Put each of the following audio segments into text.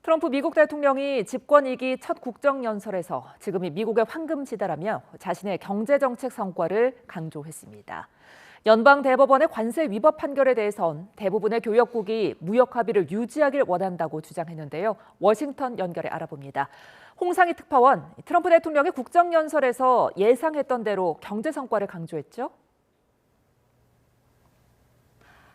트럼프 미국 대통령이 집권 2기 첫 국정연설에서 지금이 미국의 황금시대라며 자신의 경제정책 성과를 강조했습니다. 연방대법원의 관세 위법 판결에 대해선 대부분의 교역국이 무역 합의를 유지하길 원한다고 주장했는데요. 워싱턴 연결해 알아봅니다. 홍상희 특파원, 트럼프 대통령이 국정연설에서 예상했던 대로 경제 성과를 강조했죠?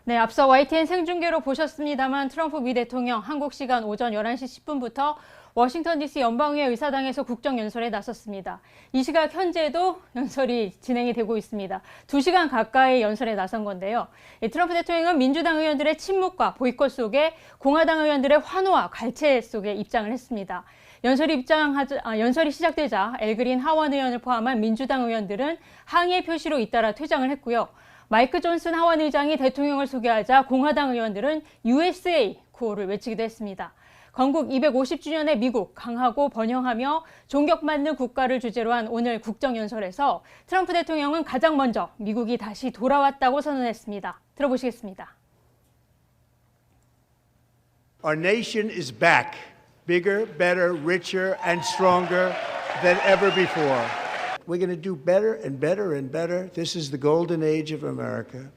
네, 앞서 YTN 생중계로 보셨습니다만 트럼프 미 대통령 한국 시간 오전 11시 10분부터 워싱턴 DC 연방의회 의사당에서 국정연설에 나섰습니다. 이 시각 현재도 연설이 진행이 되고 있습니다. 2시간 가까이 연설에 나선 건데요. 트럼프 대통령은 민주당 의원들의 침묵과 보이콧 속에 공화당 의원들의 환호와 갈채 속에 입장을 했습니다. 연설이 시작되자 엘그린 하원 의원을 포함한 민주당 의원들은 항의의 표시로 잇따라 퇴장을 했고요. 마이크 존슨 하원 의장이 대통령을 소개하자 공화당 의원들은 USA 구호를 외치기도 했습니다. 건국 250주년의 미국, 강하고 번영하며 존경받는 국가를 주제로 한 오늘 국정연설에서 트럼프 대통령은 가장 먼저 미국이 다시 돌아왔다고 선언했습니다. 들어보시겠습니다. Our nation is back, bigger, better, richer, and stronger than ever before. We're going to do better and better and better. This is the golden age of America.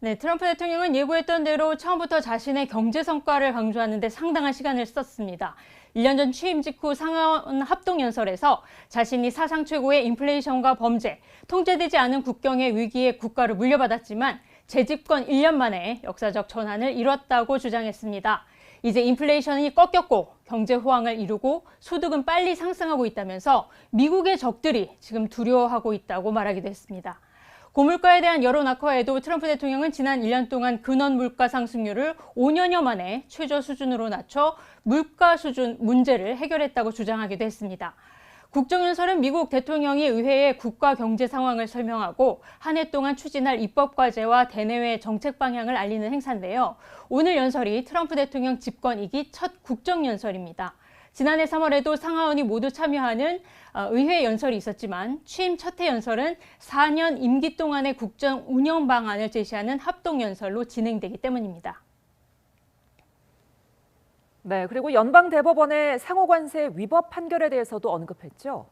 네, 트럼프 대통령은 예고했던 대로 처음부터 자신의 경제 성과를 강조하는 데 상당한 시간을 썼습니다. 1년 전 취임 직후 상하원 합동연설에서 자신이 사상 최고의 인플레이션과 범죄, 통제되지 않은 국경의 위기에 국가를 물려받았지만 재집권 1년 만에 역사적 전환을 이뤘다고 주장했습니다. 이제 인플레이션이 꺾였고 경제 호황을 이루고 소득은 빨리 상승하고 있다면서 미국의 적들이 지금 두려워하고 있다고 말하기도 했습니다. 고물가에 대한 여론 악화에도 트럼프 대통령은 지난 1년 동안 근원 물가 상승률을 5년여 만에 최저 수준으로 낮춰 물가 수준 문제를 해결했다고 주장하기도 했습니다. 국정연설은 미국 대통령이 의회에 국가 경제 상황을 설명하고 한 해 동안 추진할 입법 과제와 대내외 정책 방향을 알리는 행사인데요. 오늘 연설이 트럼프 대통령 집권 2기 첫 국정연설입니다. 지난해 3월에도 상하원이 모두 참여하는 의회 연설이 있었지만 취임 첫 해 연설은 4년 임기 동안의 국정 운영 방안을 제시하는 합동연설로 진행되기 때문입니다. 네, 그리고 연방대법원의 상호관세 위법 판결에 대해서도 언급했죠.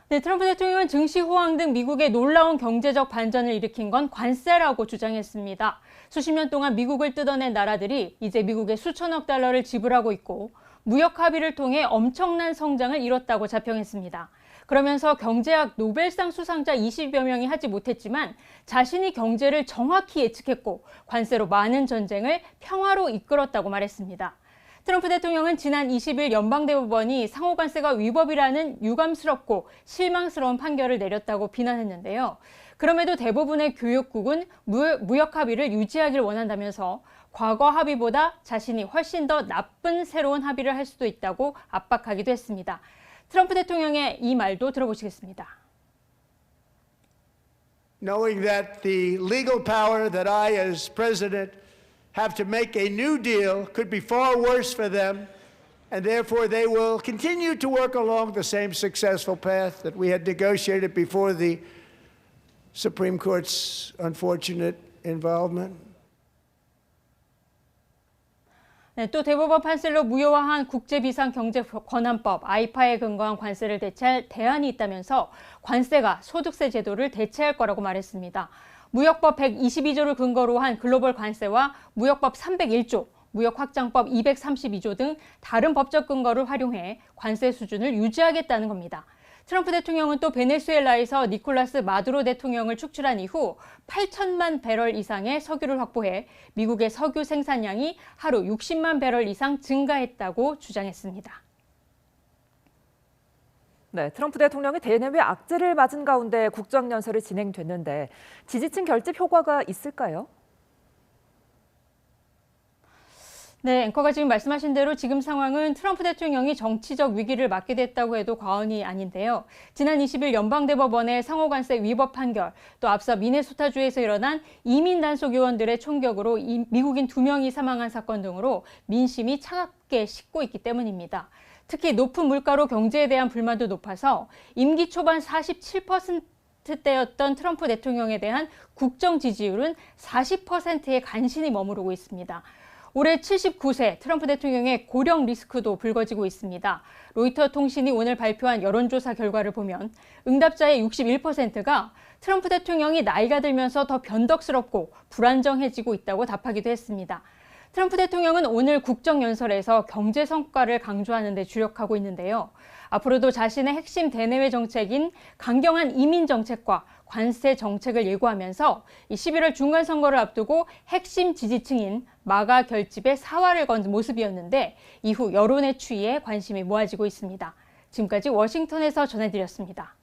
네, 트럼프 대통령은 증시 호황 등 미국의 놀라운 경제적 반전을 일으킨 건 관세라고 주장했습니다. 수십 년 동안 미국을 뜯어낸 나라들이 이제 미국에 수천억 달러를 지불하고 있고 무역 합의를 통해 엄청난 성장을 이뤘다고 자평했습니다. 그러면서 경제학 노벨상 수상자 20여 명이 하지 못했지만 자신이 경제를 정확히 예측했고 관세로 많은 전쟁을 평화로 이끌었다고 말했습니다. 트럼프 대통령은 지난 20일 연방대법원이 상호관세가 위법이라는 유감스럽고 실망스러운 판결을 내렸다고 비난했는데요. 그럼에도 대부분의 교역국은 무역 합의를 유지하길 원한다면서 과거 합의보다 자신이 훨씬 더 나쁜 새로운 합의를 할 수도 있다고 압박하기도 했습니다. 트럼프 대통령의 이 말도 들어보시겠습니다. Knowing that the legal power that I as president have to make a new deal could be far worse for them, and therefore they will continue to work along the same successful path that we had negotiated before the Supreme Court's unfortunate involvement. 네, 또 대법원 판결로 무효화한 국제비상경제권한법 아이파에 근거한 관세를 대체할 대안이 있다면서 관세가 소득세 제도를 대체할 거라고 말했습니다. 무역법 122조를 근거로 한 글로벌 관세와 무역법 301조, 무역확장법 232조 등 다른 법적 근거를 활용해 관세 수준을 유지하겠다는 겁니다. 트럼프 대통령은 또 베네수엘라에서 니콜라스 마두로 대통령을 축출한 이후 8천만 배럴 이상의 석유를 확보해 미국의 석유 생산량이 하루 60만 배럴 이상 증가했다고 주장했습니다. 네, 트럼프 대통령이 대내외 악재를 맞은 가운데 국정연설이 진행됐는데 지지층 결집 효과가 있을까요? 네, 앵커가 지금 말씀하신 대로 지금 상황은 트럼프 대통령이 정치적 위기를 맞게 됐다고 해도 과언이 아닌데요. 지난 20일 연방대법원의 상호관세 위법 판결, 또 앞서 미네소타주에서 일어난 이민 단속 요원들의 총격으로 미국인 2명이 사망한 사건 등으로 민심이 차갑게 식고 있기 때문입니다. 특히 높은 물가로 경제에 대한 불만도 높아서 임기 초반 47% 때였던 트럼프 대통령에 대한 국정 지지율은 40%에 간신히 머무르고 있습니다. 올해 79세 트럼프 대통령의 고령 리스크도 불거지고 있습니다. 로이터 통신이 오늘 발표한 여론조사 결과를 보면 응답자의 61%가 트럼프 대통령이 나이가 들면서 더 변덕스럽고 불안정해지고 있다고 답하기도 했습니다. 트럼프 대통령은 오늘 국정연설에서 경제 성과를 강조하는 데 주력하고 있는데요. 앞으로도 자신의 핵심 대내외 정책인 강경한 이민 정책과 관세 정책을 예고하면서 11월 중간선거를 앞두고 핵심 지지층인 마가 결집에 사활을 건 모습이었는데 이후 여론의 추이에 관심이 모아지고 있습니다. 지금까지 워싱턴에서 전해드렸습니다.